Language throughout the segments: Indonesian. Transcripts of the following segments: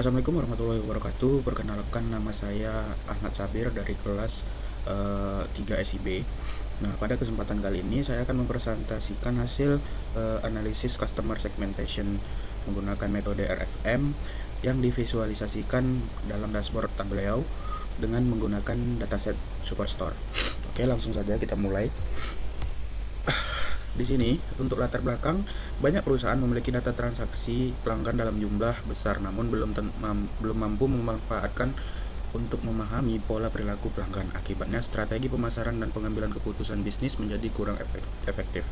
Assalamualaikum warahmatullahi wabarakatuh. Perkenalkan, nama saya Ahmad Sabir dari kelas 3 SIB. Nah, pada kesempatan kali ini saya akan mempresentasikan hasil analisis customer segmentation menggunakan metode RFM yang divisualisasikan dalam dashboard Tableau dengan menggunakan dataset Superstore. Oke, langsung saja kita mulai. Di sini, untuk latar belakang, banyak perusahaan memiliki data transaksi pelanggan dalam jumlah besar, namun belum mampu memanfaatkan untuk memahami pola perilaku pelanggan. Akibatnya, strategi pemasaran dan pengambilan keputusan bisnis menjadi kurang efektif.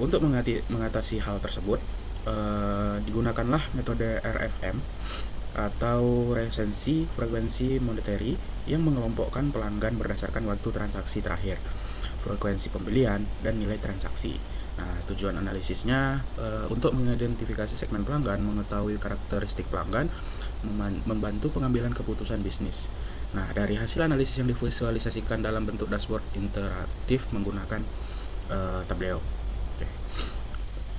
Untuk mengatasi hal tersebut, digunakanlah metode RFM atau resensi frekuensi monetary yang mengelompokkan pelanggan berdasarkan waktu transaksi terakhir, frekuensi pembelian, dan nilai transaksi. Nah, tujuan analisisnya untuk mengidentifikasi segmen pelanggan, mengetahui karakteristik pelanggan, membantu pengambilan keputusan bisnis. Nah, dari hasil analisis yang divisualisasikan dalam bentuk dashboard interaktif menggunakan Tableau. Oke.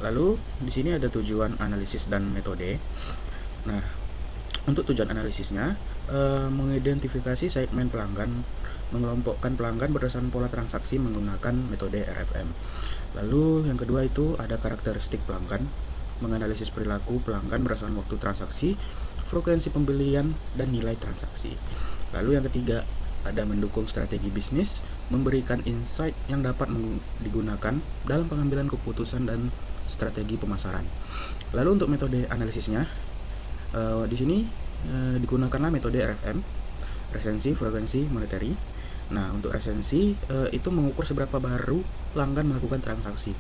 Lalu di sini ada tujuan analisis dan metode. Nah, untuk tujuan analisisnya mengidentifikasi segmen pelanggan, mengelompokkan pelanggan berdasarkan pola transaksi menggunakan metode RFM. Lalu yang kedua itu ada karakteristik pelanggan, menganalisis perilaku pelanggan berdasarkan waktu transaksi, frekuensi pembelian, dan nilai transaksi. Lalu yang ketiga ada mendukung strategi bisnis, memberikan insight yang dapat digunakan dalam pengambilan keputusan dan strategi pemasaran. Lalu untuk metode analisisnya di sini digunakanlah metode RFM, resensi frekuensi monetary. Nah, untuk resensi itu mengukur seberapa baru pelanggan melakukan transaksi.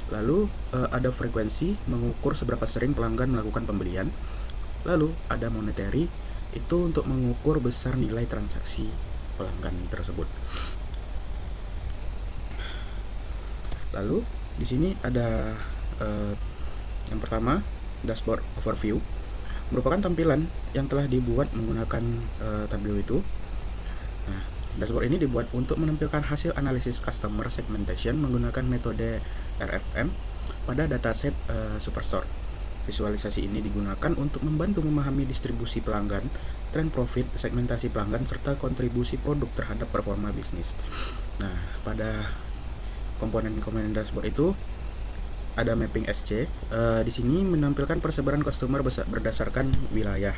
Lalu ada frekuensi, mengukur seberapa sering pelanggan melakukan pembelian. Lalu ada monetary, itu untuk mengukur besar nilai transaksi pelanggan tersebut. Lalu di sini ada yang pertama, dashboard overview, merupakan tampilan yang telah dibuat menggunakan Tableau itu. Nah, dashboard ini dibuat untuk menampilkan hasil analisis customer segmentation menggunakan metode RFM pada dataset Superstore. Visualisasi ini digunakan untuk membantu memahami distribusi pelanggan, tren profit, segmentasi pelanggan, serta kontribusi produk terhadap performa bisnis. Nah, pada komponen-komponen dashboard itu ada mapping SC. Di sini menampilkan persebaran customer berdasarkan wilayah.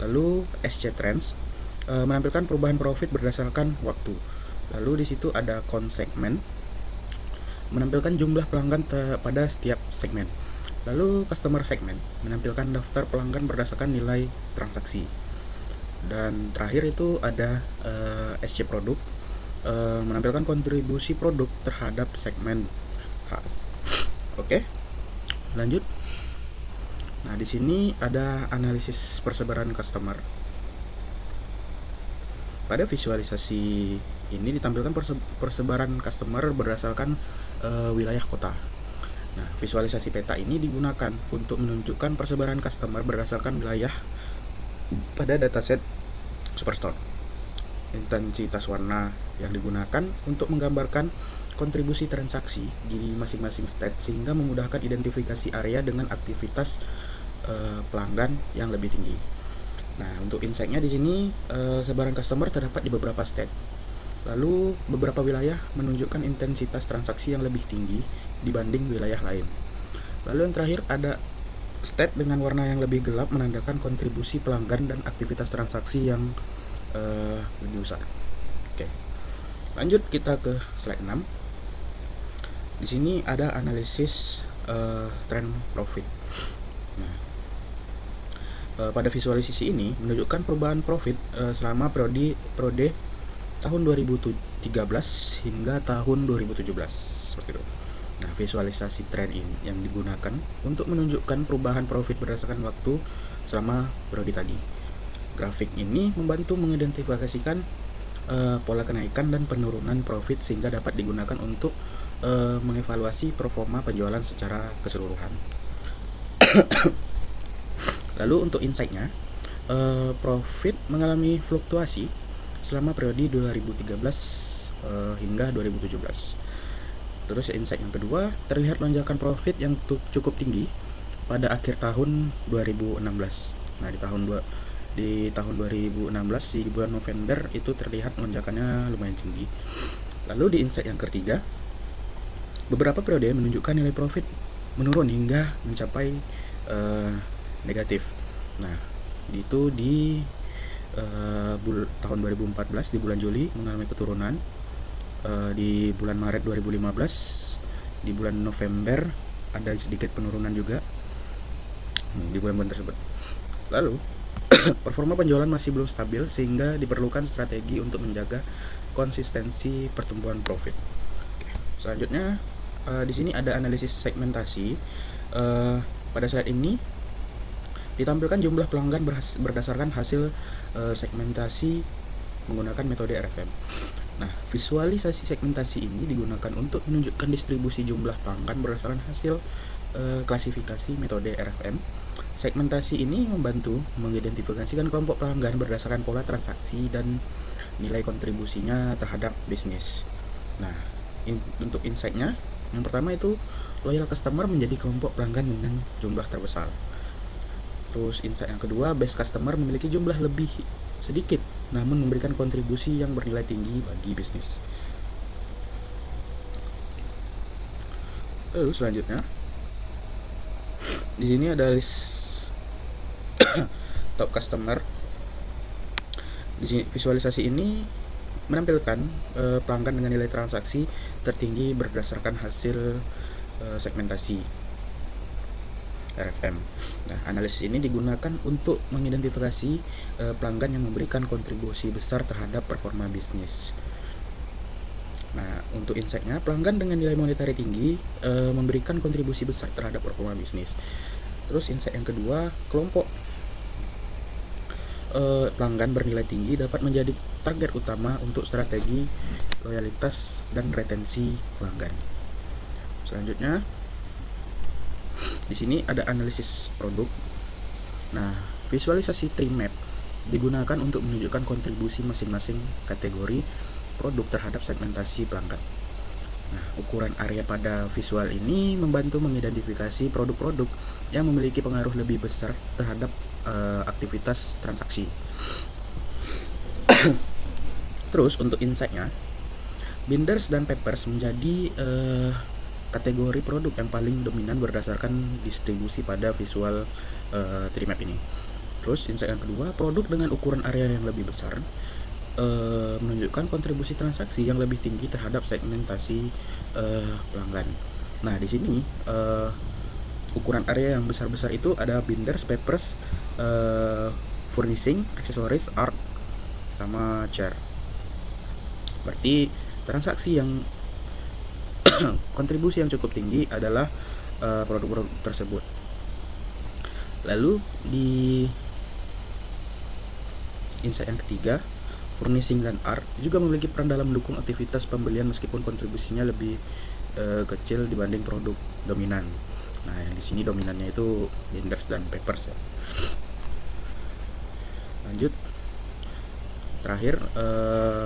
Lalu SC trends menampilkan perubahan profit berdasarkan waktu. Lalu di situ ada count segment, menampilkan jumlah pelanggan pada setiap segmen. Lalu customer segment menampilkan daftar pelanggan berdasarkan nilai transaksi. Dan terakhir itu ada SC produk, menampilkan kontribusi produk terhadap segmen H. Oke, lanjut. Nah, di sini ada analisis persebaran customer. Pada visualisasi ini ditampilkan persebaran customer berdasarkan wilayah kota. Nah, visualisasi peta ini digunakan untuk menunjukkan persebaran customer berdasarkan wilayah pada dataset Superstore. Intensitas warna yang digunakan untuk menggambarkan kontribusi transaksi di masing-masing state sehingga memudahkan identifikasi area dengan aktivitas pelanggan yang lebih tinggi. Nah, untuk insight-nya di sini sebaran customer terdapat di beberapa state. Lalu beberapa wilayah menunjukkan intensitas transaksi yang lebih tinggi dibanding wilayah lain. Lalu yang terakhir ada state dengan warna yang lebih gelap menandakan kontribusi pelanggan dan aktivitas transaksi yang lebih besar. Oke. Lanjut kita ke slide 6. Di sini ada analisis trend profit. Nah, pada visualisasi ini menunjukkan perubahan profit selama periode tahun 2013 hingga tahun 2017 seperti itu. Nah, visualisasi trend ini yang digunakan untuk menunjukkan perubahan profit berdasarkan waktu selama periode tadi. Grafik ini membantu mengidentifikasikan pola kenaikan dan penurunan profit sehingga dapat digunakan untuk mengevaluasi performa penjualan secara keseluruhan. Lalu untuk insight-nya, profit mengalami fluktuasi selama periode 2013 hingga 2017. Terus insight yang kedua, terlihat lonjakan profit yang cukup tinggi pada akhir tahun 2016. Nah, di tahun 2016 di bulan November itu terlihat lonjakannya lumayan tinggi. Lalu di insight yang ketiga, beberapa periode menunjukkan nilai profit menurun hingga mencapai negatif. Nah, itu di tahun 2014 di bulan Juli mengalami penurunan, di bulan Maret 2015, di bulan November ada sedikit penurunan juga di bulan-bulan tersebut. Lalu performa penjualan masih belum stabil sehingga diperlukan strategi untuk menjaga konsistensi pertumbuhan profit. Selanjutnya di sini ada analisis segmentasi. Pada saat ini ditampilkan jumlah pelanggan berdasarkan hasil segmentasi menggunakan metode RFM. Nah, visualisasi segmentasi ini digunakan untuk menunjukkan distribusi jumlah pelanggan berdasarkan hasil klasifikasi metode RFM. Segmentasi ini membantu mengidentifikasikan kelompok pelanggan berdasarkan pola transaksi dan nilai kontribusinya terhadap bisnis. Nah, untuk insight-nya, yang pertama itu loyal customer menjadi kelompok pelanggan dengan jumlah terbesar. Terus insight yang kedua, base customer memiliki jumlah lebih sedikit namun memberikan kontribusi yang bernilai tinggi bagi bisnis. Lalu selanjutnya, di sini ada list top customer. Di sini visualisasi ini menampilkan pelanggan dengan nilai transaksi tertinggi berdasarkan hasil segmentasi RFM. Nah, analisis ini digunakan untuk mengidentifikasi pelanggan yang memberikan kontribusi besar terhadap performa bisnis. Nah, untuk insight-nya, pelanggan dengan nilai monetary tinggi memberikan kontribusi besar terhadap performa bisnis. Terus insight yang kedua, kelompok pelanggan bernilai tinggi dapat menjadi target utama untuk strategi loyalitas dan retensi pelanggan. Selanjutnya, di sini ada analisis produk. Nah, visualisasi tree map digunakan untuk menunjukkan kontribusi masing-masing kategori produk terhadap segmentasi pelanggan. Nah, ukuran area pada visual ini membantu mengidentifikasi produk-produk yang memiliki pengaruh lebih besar terhadap aktivitas transaksi. Terus untuk insight-nya, binders dan papers menjadi kategori produk yang paling dominan berdasarkan distribusi pada visual tree map ini. Terus insight yang kedua, produk dengan ukuran area yang lebih besar menunjukkan kontribusi transaksi yang lebih tinggi terhadap segmentasi pelanggan. Nah, di sini ukuran area yang besar-besar itu ada binders, papers, furnishing, aksesoris, art, sama chair. Berarti transaksi yang kontribusi yang cukup tinggi adalah produk-produk tersebut. Lalu di insight yang ketiga, furnishing dan art juga memiliki peran dalam mendukung aktivitas pembelian meskipun kontribusinya lebih kecil dibanding produk dominan. Nah, yang di sini dominannya itu binders dan papers ya. Lanjut, terakhir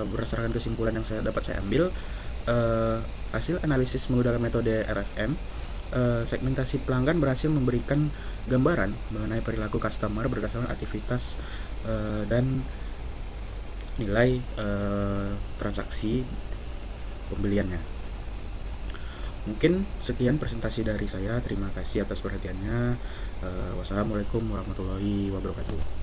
berdasarkan kesimpulan yang saya ambil, hasil analisis menggunakan metode RFM, segmentasi pelanggan berhasil memberikan gambaran mengenai perilaku customer berdasarkan aktivitas dan nilai transaksi pembeliannya. Mungkin sekian presentasi dari saya. Terima kasih atas perhatiannya. Wassalamualaikum warahmatullahi wabarakatuh.